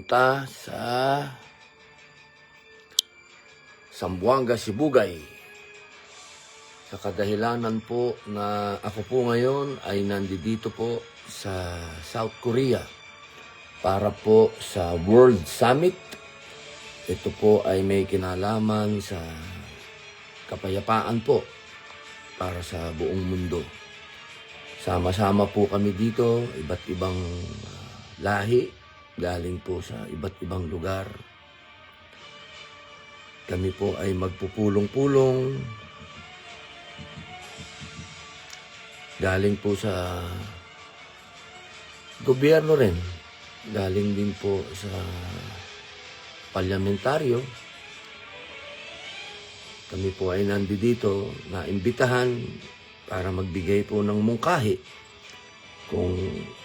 pumunta sa Zamboanga, Sibugay. Sa kadahilanan po na ako po ngayon ay nandito po sa South Korea para po sa World Summit. Ito po ay may kinalaman sa kapayapaan po para sa buong mundo. Sama-sama po kami dito, iba't ibang lahi, galing po sa iba't ibang lugar. Kami po ay magpupulong-pulong, galing po sa gobyerno rin, galing din po sa parlamentaryo. Kami po ay nandito na imbitahan para magbigay po ng mungkahi kung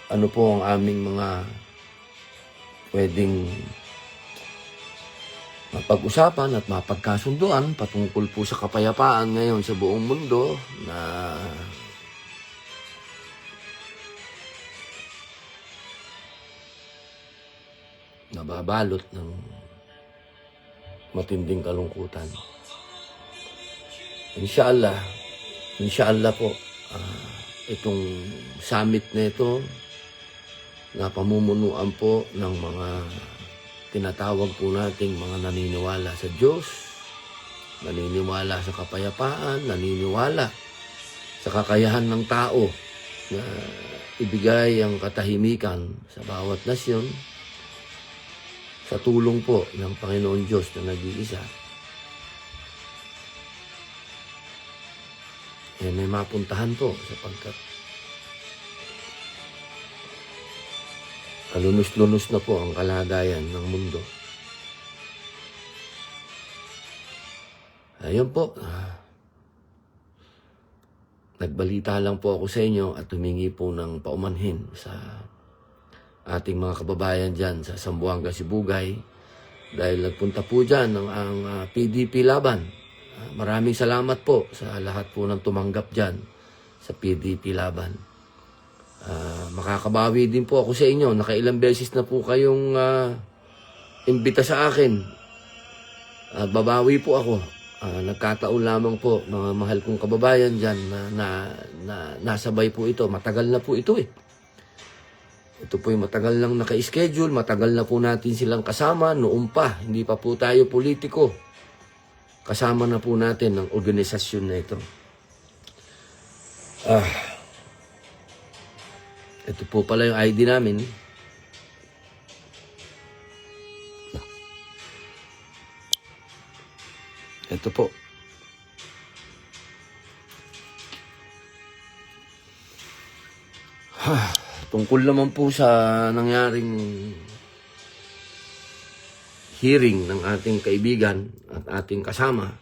ano po ang aming mga pwedeng mapag-usapan at mapagkasunduan patungkol po sa kapayapaan ngayon sa buong mundo na nababalot ng matinding kalungkutan. Inshallah po, itong summit na ito na pamumunuan po ng mga tinatawag po nating mga naniniwala sa Diyos, naniniwala sa kapayapaan, naniniwala sa kakayahan ng tao na ibigay ang katahimikan sa bawat nasyon sa tulong po ng Panginoon Diyos na nag-iisa. May mapuntahan po sapagkat kalunos-lunos na po ang kalagayan ng mundo. Ayun po. Nagbalita lang po ako sa inyo at humingi po ng paumanhin sa ating mga kababayan dyan sa Zamboanga, Sibugay. Dahil nagpunta po dyan ang PDP Laban. Maraming salamat po sa lahat po ng tumanggap dyan sa PDP Laban. Makakabawi din po ako sa inyo. Nakailang beses na po kayong imbita sa akin. Babawi po ako. Nagkataon lamang po, mga mahal kong kababayan dyan na nasabay po ito. Matagal na po ito eh. Ito po yung matagal lang naka-schedule. Matagal na po natin silang kasama. Noon pa, hindi pa po tayo politiko. Kasama na po natin ang organisasyon na ito. Ito po pala yung ID namin. Ito po. Tungkol naman po sa nangyaring hearing ng ating kaibigan at ating kasama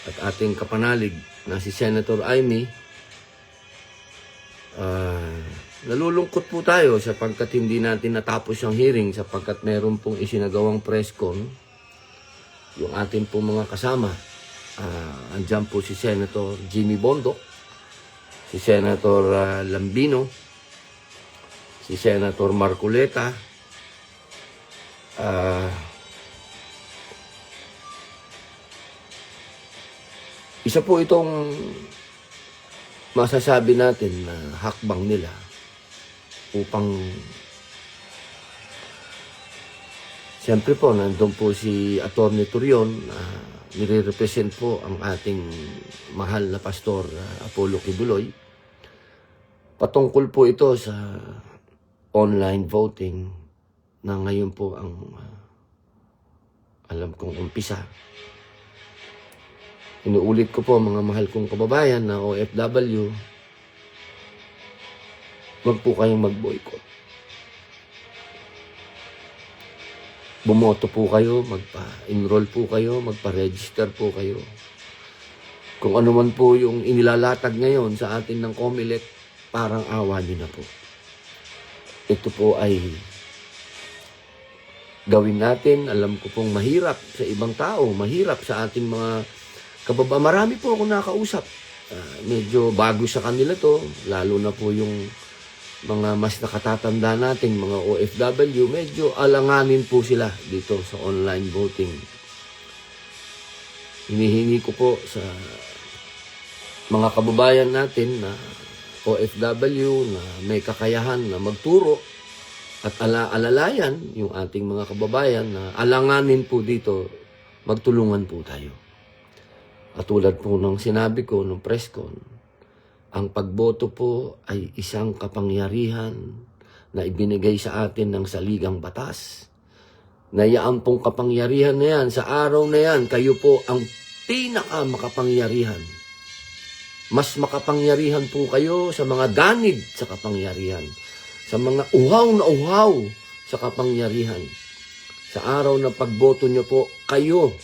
at ating kapanalig na si Senator Amy. Nalulungkot po tayo sapagkat hindi natin natapos ang hearing sapagkat meron pong isinagawang press con yung ating pong mga kasama. Andyan po si Senator Jimmy Bondoc, si Senator Lambino, si Senator Marcoleta, isa po itong masasabi natin na hakbang nila upang siyempre po nandun po si Atty. Torion na nire-represent po ang ating mahal na pastor Apollo Kibuloy. Patungkol po ito sa online voting na ngayon po ang alam kong umpisa. Inuulit ko po mga mahal kong kababayan na OFW, wag po kayong mag-boycott. Bumoto po kayo, magpa-enroll po kayo, magpa-register po kayo. Kung ano man po yung inilalatag ngayon sa atin ng COMELEC, parang awa nyo na po. Ito po ay gawin natin. Alam ko pong mahirap sa ibang tao, mahirap sa ating mga kababayan. Marami po ako nakausap. Medyo bago sa kanila to, lalo na po yung mga mas nakatatanda nating mga OFW, medyo alanganin po sila dito sa online voting. Hinihingi ko po sa mga kababayan natin na OFW na may kakayahan na magturo at alalayan yung ating mga kababayan na alanganin po dito, magtulungan po tayo. Katulad po ng sinabi ko nung press con, ang pagboto po ay isang kapangyarihan na ibinigay sa atin ng saligang batas. Nayaan pong kapangyarihan na yan, sa araw na yan, kayo po ang pinakamakapangyarihan. Mas makapangyarihan po kayo sa mga ganid sa kapangyarihan, sa mga uhaw na uhaw sa kapangyarihan. Sa araw ng pagboto nyo po, kayo,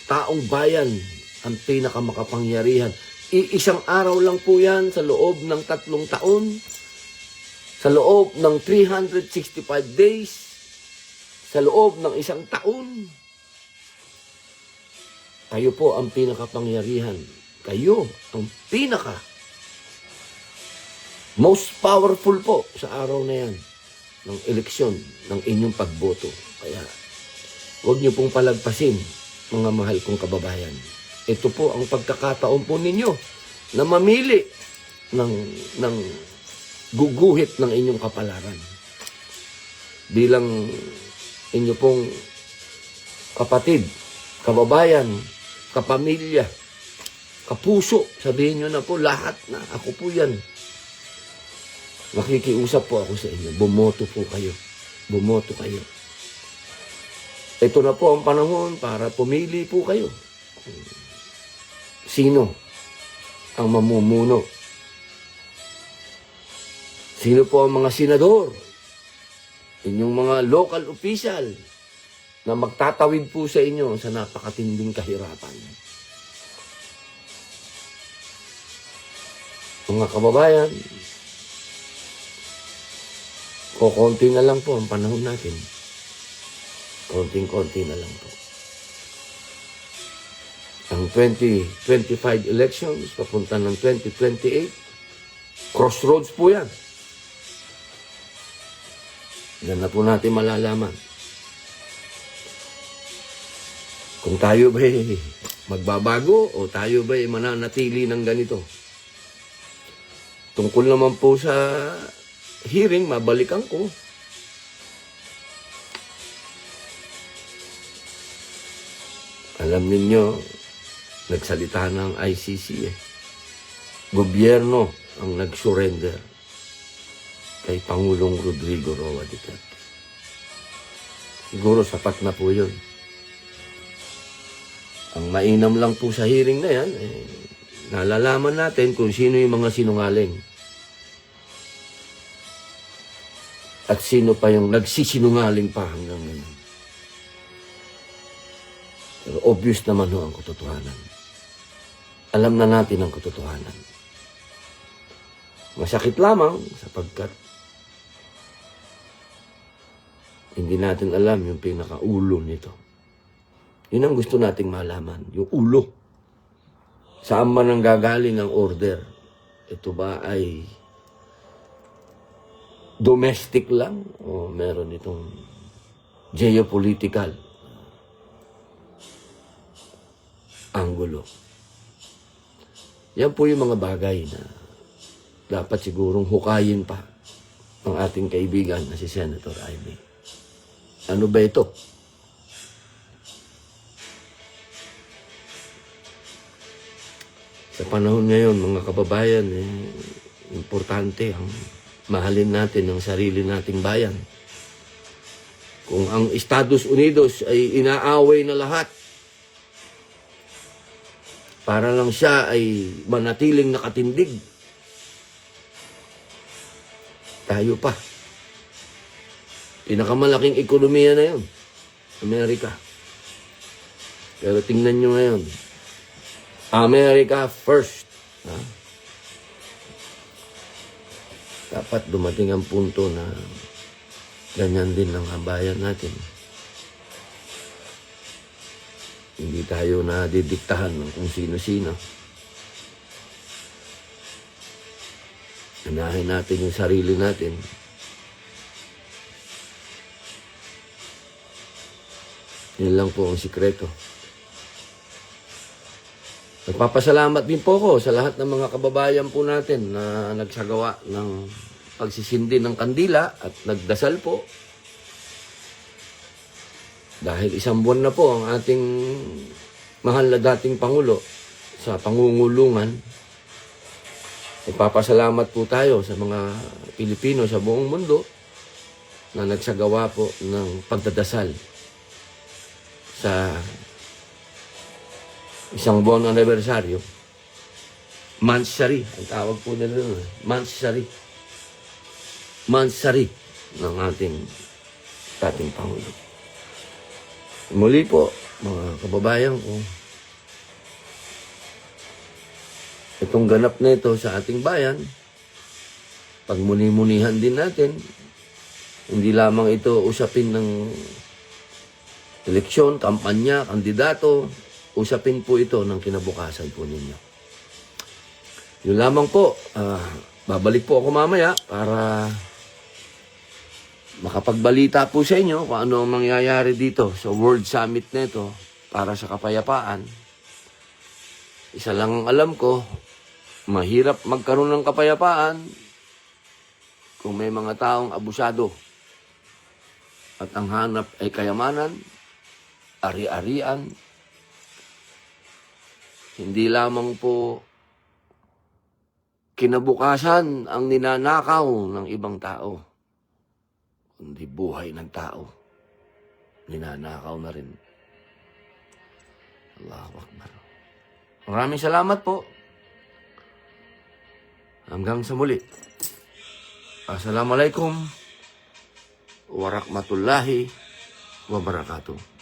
taong bayan, ang pinakamakapangyarihan. Iisang araw lang po yan sa loob ng 3 taon, sa loob ng 365 days, sa loob ng 1 taon. Kayo po ang pinakapangyarihan. Kayo ang most powerful po sa araw na yan ng eleksyon, ng inyong pagboto. Kaya huwag niyo pong palagpasin, mga mahal kong kababayan. Ito po ang pagkakataon po ninyo na mamili ng guguhit ng inyong kapalaran. Bilang inyo pong kapatid, kababayan, kapamilya, kapuso, sabihin nyo na po lahat na ako po yan. Makikiusap po ako sa inyo. Bumoto po kayo. Bumoto kayo. Ito na po ang panahon para pumili po kayo. Sino ang mamumuno? Sino po ang mga senador? Inyong mga local official na magtatawid po sa inyo sa napakatinding kahirapan. Mga kababayan, konti na lang po ang panahon natin. Konting-konti na lang po. Ang 2025 elections, papunta ng 2028, crossroads po yan. Yan na po natin malalaman. Kung tayo ba'y magbabago o tayo ba'y mananatili ng ganito. Tungkol naman po sa hearing, mabalikan ko. Alam ninyo, nagsalita ng ICC Gobyerno ang nag-surrender kay Pangulong Rodrigo Roa Duterte. Siguro sapat na po yun. Ang mainam lang po sa hearing na yan, nalalaman natin kung sino yung mga sinungaling. At sino pa yung nagsisinungaling pa hanggang ngayon. Pero obvious naman ho ang katotohanan. Alam na natin ang katotohanan. Masakit lamang sapagkat hindi natin alam yung pinakaulo nito. Yun ang gusto nating malaman, yung ulo. Saan man ang gagaling ang order? Ito ba ay domestic lang o meron itong geopolitical anggulo? Yan po yung mga bagay na dapat sigurong hukayin pa ang ating kaibigan na si Senator Amy. Ano ba ito? Sa panahon ngayon, mga kababayan, importante ang mahalin natin ang sarili nating bayan. Kung ang Estados Unidos ay inaaway na lahat, para lang siya ay manatiling nakatindig, tayo pa. Pinakamalaking ekonomiya na yun, Amerika. Pero tingnan nyo ngayon, America first. Ha? Dapat dumating ang punto na ganyan din ang bayan natin. Hindi tayo nadidiktahan ng kung sino-sino. Unahin natin yung sarili natin. Yun lang po ang sikreto. Nagpapasalamat din po ako sa lahat ng mga kababayan po natin na nagsagawa ng pagsisindi ng kandila at nagdasal po. Dahil isang buwan na po ang ating mahal na dating Pangulo sa pangungulungan. Nagpapasalamat po tayo sa mga Pilipino sa buong mundo na nagsagawa po ng pagdadasal sa isang buwan anibersaryo. Mansari, ang tawag po nila nun. Mansari. Mansari ng ating dating Pangulo. Muli po, mga kababayan ko, itong ganap na ito sa ating bayan, pagmuni-munihan din natin, hindi lamang ito usapin ng eleksyon, kampanya, kandidato, usapin po ito ng kinabukasan po ninyo. Yun lamang po, babalik po ako mamaya para makapagbalita po sa inyo kung ano ang mangyayari dito sa World Summit na ito para sa kapayapaan. Isa lang ang alam ko, mahirap magkaroon ng kapayapaan kung may mga taong abusado at ang hanap ay kayamanan, ari-arian. Hindi lamang po kinabukasan ang ninanakaw ng ibang tao, kundi buhay ng tao. Ninanakaw na rin. Allahu Akbar. Maraming salamat po. Hanggang sa muli. Assalamualaikum warahmatullahi wabarakatuh.